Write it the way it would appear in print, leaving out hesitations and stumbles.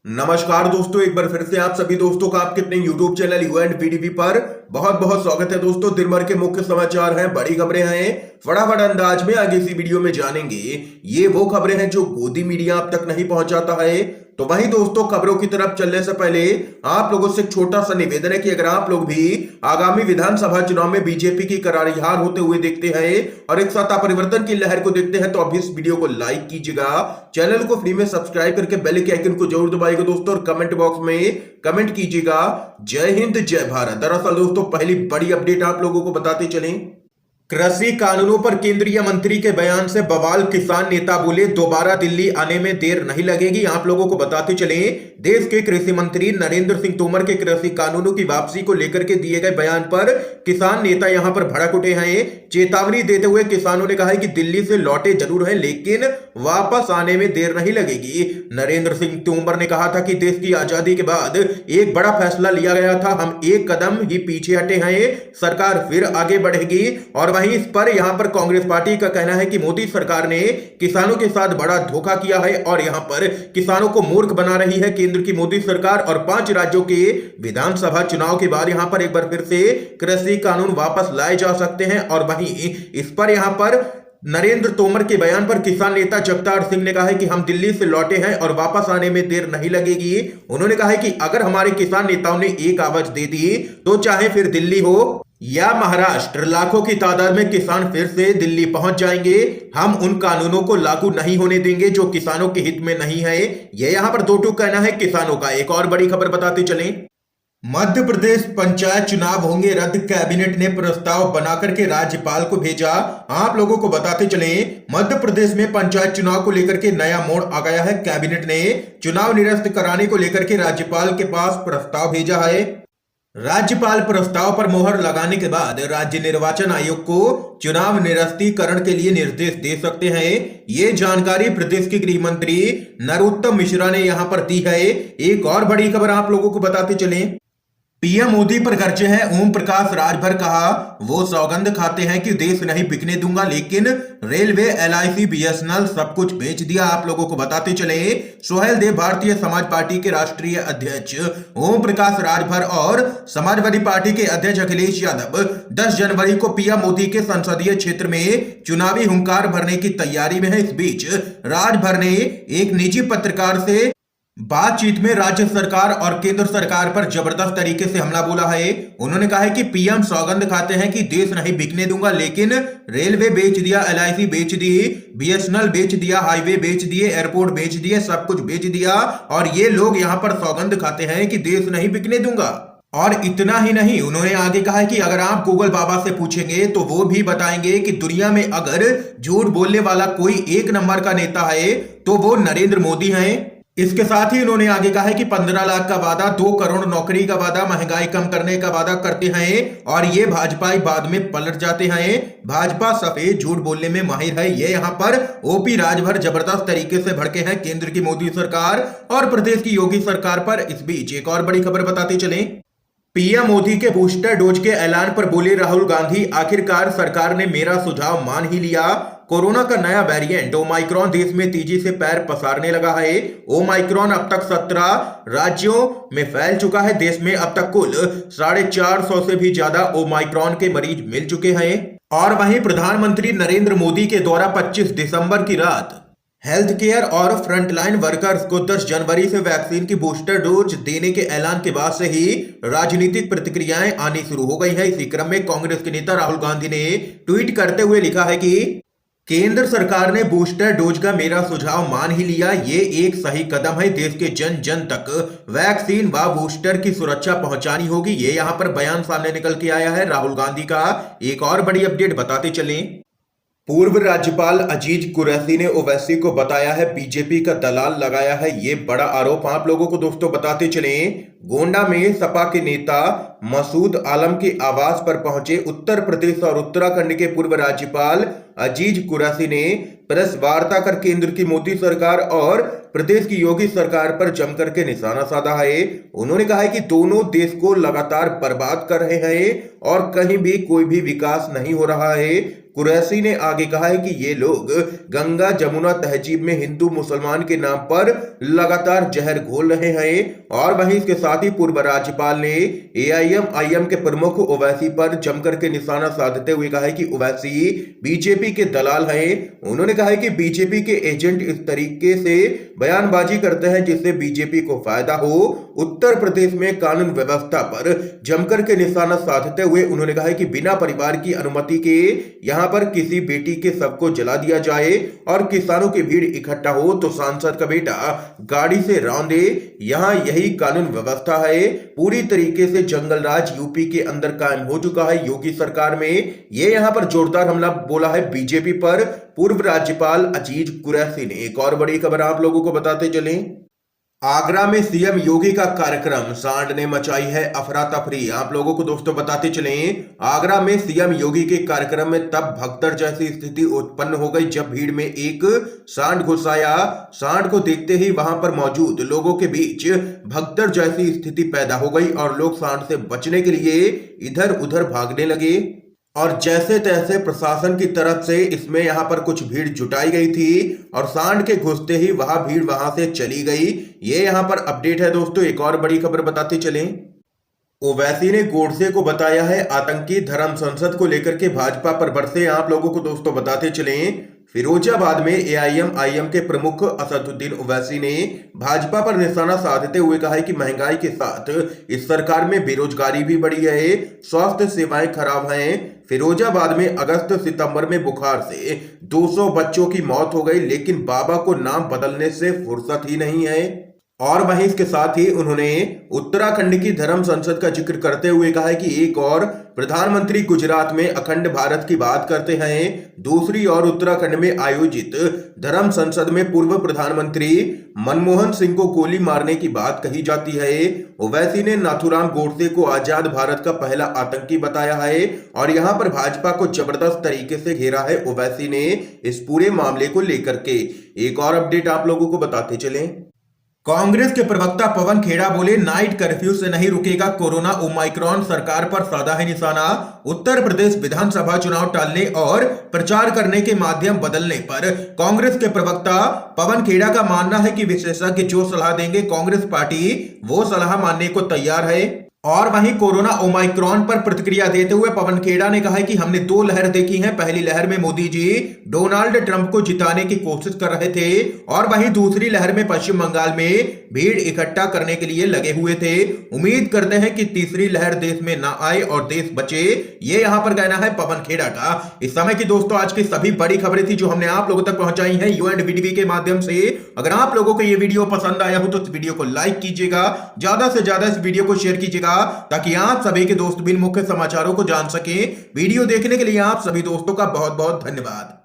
नमस्कार दोस्तों, एक बार फिर से आप सभी दोस्तों का आपके अपने YouTube channel you and PDP पर बहुत बहुत स्वागत है। दोस्तों, दिन भर के मुख्य समाचार हैं, बड़ी खबरें हैं, फटाफट अंदाज में आगे इसी वीडियो में जानेंगे। ये वो खबरें हैं जो गोदी मीडिया आप तक नहीं पहुंचाता है। तो वहीं दोस्तों, खबरों की तरफ चलने से पहले आप लोगों से एक छोटा सा निवेदन है कि अगर आप लोग भी आगामी विधानसभा चुनाव में बीजेपी की करारी हार होते हुए देखते हैं और एक सत्ता परिवर्तन की लहर को देखते हैं तो अभी इस वीडियो को लाइक कीजिएगा, चैनल को फ्री में सब्सक्राइब करके बेल के आइकन को जरूर दबाइएगा दोस्तों, और कमेंट बॉक्स में कमेंट कीजिएगा जय हिंद जय भारत। दरअसल दोस्तों, पहली बड़ी अपडेट आप लोगों को बताते चलें। कृषि कानूनों पर केंद्रीय मंत्री के बयान से बवाल, किसान नेता बोले दोबारा दिल्ली आने में देर नहीं लगेगी। आप लोगों को बताते चले, देश के कृषि मंत्री नरेंद्र सिंह तोमर के कृषि कानूनों की वापसी को लेकर के दिए गए बयान पर किसान नेता यहां पर भड़क उठे हैं। चेतावनी देते हुए किसानों ने कहा है कि दिल्ली से लौटे जरूर हैं लेकिन वापस आने में देर नहीं लगेगी। नरेंद्र सिंह तोमर ने कहा था कि देश की आजादी के बाद एक बड़ा फैसला लिया गया था, हम एक कदम ही पीछे हटे हैं, सरकार फिर आगे बढ़ेगी। और वहीं इस पर यहां पर कांग्रेस पार्टी का कहना है कि मोदी सरकार ने किसानों के साथ बड़ा धोखा किया है और यहां पर किसानों को मूर्ख बना रही है केंद्र की मोदी सरकार। और 5 राज्यों के विधानसभा चुनाव के बाद यहां पर एक बार फिर से कृषि कानून वापस लाए जा सकते हैं। और वहीं इस पर यहां पर नरेंद्र तोमर के बयान पर किसान नेता जगतार सिंह ने कहा है कि हम दिल्ली से लौटे हैं और वापस आने में देर नहीं लगेगी। उन्होंने कहा है कि अगर हमारे किसान नेताओं ने एक आवाज दे दी तो चाहे फिर दिल्ली हो या महाराष्ट्र, लाखों की तादाद में किसान फिर से दिल्ली पहुंच जाएंगे। हम उन कानूनों को लागू नहीं होने देंगे जो किसानों के हित में नहीं है। यह यहां पर दो टूक कहना है किसानों का। एक और बड़ी खबर बताते चलें। मध्य प्रदेश पंचायत चुनाव होंगे रद्द, कैबिनेट ने प्रस्ताव बनाकर के राज्यपाल को भेजा। आप लोगों को बताते चले, मध्य प्रदेश में पंचायत चुनाव को लेकर के नया मोड़ आ गया है। कैबिनेट ने चुनाव निरस्त कराने को लेकर के राज्यपाल के पास प्रस्ताव भेजा है। राज्यपाल प्रस्ताव पर मोहर लगाने के बाद राज्य निर्वाचन आयोग को चुनाव निरस्तीकरण के लिए निर्देश दे सकते हैं। ये जानकारी प्रदेश के गृह मंत्री नरोत्तम मिश्रा ने यहां पर दी है। एक और बड़ी खबर आप लोगों को बताते चलें। पीएम मोदी पर गर्जे हैं ओम प्रकाश राजभर, कहा वो सौगंध खाते हैं कि देश नहीं बिकने दूंगा लेकिन रेलवे, एलआईसी, बीएसएनएल सब कुछ बेच दिया। आप लोगों को बताते चले, सोहेल देव भारतीय समाज पार्टी के राष्ट्रीय अध्यक्ष ओम प्रकाश राजभर और समाजवादी पार्टी के अध्यक्ष अखिलेश यादव 10 जनवरी को पीएम मोदी के संसदीय क्षेत्र में चुनावी हुंकार भरने की तैयारी में है। इस बीच राजभर ने एक निजी पत्रकार से बातचीत में राज्य सरकार और केंद्र सरकार पर जबरदस्त तरीके से हमला बोला है। उन्होंने कहा है कि पीएम सौगंध खाते हैं कि देश नहीं बिकने दूंगा लेकिन रेलवे बेच दिया, एलआईसी बेच दी, बीएसएनएल बेच दिया, हाईवे बेच दिए, एयरपोर्ट बेच दिए, सब कुछ बेच दिया और ये लोग यहां पर सौगंध खाते हैं कि देश नहीं बिकने दूंगा। और इतना ही नहीं, उन्होंने आगे कहा है कि अगर आप गूगल बाबा से पूछेंगे तो वो भी बताएंगे कि दुनिया में अगर झूठ बोलने वाला कोई एक नंबर का नेता है तो वो नरेंद्र मोदी हैं। इसके साथ ही उन्होंने आगे कहा है कि 15 लाख का वादा, 2 करोड़ नौकरी का वादा, महंगाई कम करने का वादा करते हैं और ये भाजपाई बाद में पलट जाते हैं। भाजपा सफेद झूठ बोलने में माहिर है। ये यहाँ पर ओपी राजभर जबरदस्त तरीके से भड़के हैं केंद्र की मोदी सरकार और प्रदेश की योगी सरकार पर। इस बीच एक और बड़ी खबर बताते चलें। पीएम मोदी के बूस्टर डोज के ऐलान पर बोले राहुल गांधी, आखिरकार सरकार ने मेरा सुझाव मान ही लिया। कोरोना का नया वेरिएंट ओमाइक्रॉन देश में तेजी से पैर पसारने लगा है। ओमाइक्रॉन अब तक 17 राज्यों में फैल चुका है। देश में अब तक कुल 450 से भी ज्यादा ओमाइक्रॉन के मरीज मिल चुके हैं। और वहीं प्रधानमंत्री नरेंद्र मोदी के द्वारा 25 दिसंबर की रात हेल्थ केयर और फ्रंटलाइन वर्कर्स को 10 जनवरी से वैक्सीन की बूस्टर डोज देने के ऐलान के बाद से ही राजनीतिक प्रतिक्रियाएं आनी शुरू हो गई हैं। इसी क्रम में कांग्रेस के नेता राहुल गांधी ने ट्वीट करते हुए लिखा है कि केंद्र सरकार ने बूस्टर डोज का मेरा सुझाव मान ही लिया। ये एक सही कदम है। देश के जन जन तक वैक्सीन व बूस्टर की सुरक्षा पहुंचानी होगी। ये यहां पर बयान सामने निकल के आया है राहुल गांधी का। एक और बड़ी अपडेट बताते चलें। पूर्व राज्यपाल अजीज कुरैशी ने ओवैसी को बताया है बीजेपी का दलाल लगाया है। ये बड़ा आरोप आप लोगों को दोस्तों बताते चलें। गोंडा में सपा के नेता मसूद आलम के आवास पर पहुंचे उत्तर प्रदेश और उत्तराखंड के पूर्व राज्यपाल अजीज कुरैशी ने प्रेस वार्ता कर केंद्र की मोदी सरकार और प्रदेश की योगी सरकार पर जमकर के निशाना साधा है। उन्होंने कहा है कि दोनों देश को लगातार बर्बाद कर रहे हैं और कहीं भी कोई भी विकास नहीं हो रहा है। कुरैशी ने आगे कहा है कि ये लोग गंगा जमुना तहजीब में हिंदू मुसलमान के नाम पर लगातार जहर घोल रहे हैं। और वहीं इसके साथ ही पूर्व राज्यपाल ने AIM के प्रमुख ओवैसी पर जमकर के निशाना साधते हुए कहा है कि ओवैसी बीजेपी के दलाल हैं। उन्होंने कहा है कि बीजेपी के एजेंट इस तरीके से बयानबाजी करते हैं जिससे बीजेपी को फायदा हो। उत्तर प्रदेश में कानून व्यवस्था पर जमकर के निशाना साधते हुए उन्होंने कहा है कि बिना परिवार की अनुमति के यहां पर किसी बेटी के शव को जला दिया जाए और किसानों की भीड़ इकट्ठा हो तो सांसद का बेटा गाड़ी से रौंदे। यहां यही कानून व्यवस्था है। पूरी तरीके से जंगल राज यूपी के अंदर कायम हो चुका है योगी सरकार में। ये यहां पर जोरदार हमला बोला है बीजेपी पर पूर्व राज्यपाल अजीज कुरैशी ने। एक और बड़ी खबर आप लोगों को बताते चलें, आगरा में सीएम योगी का कार्यक्रम, सांड ने मचाई है अफरा तफरी। आप लोगों को दोस्तों बताते चलें, आगरा में सीएम योगी के कार्यक्रम में तब भगदड़ जैसी स्थिति उत्पन्न हो गई जब भीड़ में एक सांड घुस आया। सांड को देखते ही वहां पर मौजूद लोगों के बीच भगदड़ जैसी स्थिति पैदा हो गई और लोग सांड से बचने के लिए इधर उधर भागने लगे और जैसे तैसे प्रशासन की तरफ से इसमें यहां पर कुछ भीड़ जुटाई गई थी और सांड के घुसते ही भीड़ वहां से चली गई। ये यहां पर अपडेट है दोस्तों। एक और बड़ी खबर बताते चलें, ओवैसी ने गोडसे को बताया है आतंकी। धर्म संसद को लेकर के भाजपा पर बरसे। आप लोगों को दोस्तों बताते चलें, फिरोजाबाद में AIM के प्रमुख असदुद्दीन ओवैसी ने भाजपा पर निशाना साधते हुए कहा है कि महंगाई के साथ इस सरकार में बेरोजगारी भी बढ़ी है, स्वास्थ्य सेवाएं खराब हैं। फिरोजाबाद में अगस्त सितंबर में बुखार से 200 बच्चों की मौत हो गई, लेकिन बाबा को नाम बदलने से फुर्सत ही नहीं है। और वहीं इसके साथ ही उन्होंने उत्तराखंड की धर्म संसद का जिक्र करते हुए कहा है कि एक और प्रधानमंत्री गुजरात में अखंड भारत की बात करते हैं, दूसरी ओर उत्तराखंड में आयोजित धर्म संसद में पूर्व प्रधानमंत्री मनमोहन सिंह को गोली मारने की बात कही जाती है। ओवैसी ने नाथूराम गोडसे को आजाद भारत का पहला आतंकी बताया है और यहां पर भाजपा को जबरदस्त तरीके से घेरा है ओवैसी ने इस पूरे मामले को लेकर के। एक और अपडेट आप लोगों को बताते चलें, कांग्रेस के प्रवक्ता पवन खेड़ा बोले नाइट कर्फ्यू से नहीं रुकेगा कोरोना, ओमाइक्रॉन सरकार पर साधा है निशाना। उत्तर प्रदेश विधानसभा चुनाव टालने और प्रचार करने के माध्यम बदलने पर कांग्रेस के प्रवक्ता पवन खेड़ा का मानना है कि विशेषज्ञ जो सलाह देंगे कांग्रेस पार्टी वो सलाह मानने को तैयार है। और वहीं कोरोना ओमाइक्रॉन पर प्रतिक्रिया देते हुए पवन खेड़ा ने कहा है कि हमने 2 लहर देखी है। पहली लहर में मोदी जी डोनाल्ड ट्रंप को जिताने की कोशिश कर रहे थे और वहीं दूसरी लहर में पश्चिम बंगाल में भीड़ इकट्ठा करने के लिए लगे हुए थे। उम्मीद करते हैं कि तीसरी लहर देश में ना आए और देश बचे। ये यहां पर कहना है पवन खेड़ा का। इस समय की दोस्तों आज की सभी बड़ी खबरें थी जो हमने आप लोगों तक पहुंचाई है UNVTV के माध्यम से। अगर आप लोगों को ये वीडियो पसंद आया हो तो इस वीडियो को लाइक कीजिएगा, ज्यादा से ज्यादा इस वीडियो को शेयर कीजिएगा ताकि आप सभी के दोस्त भी मुख्य समाचारों को जान सकें। वीडियो देखने के लिए आप सभी दोस्तों का बहुत बहुत धन्यवाद।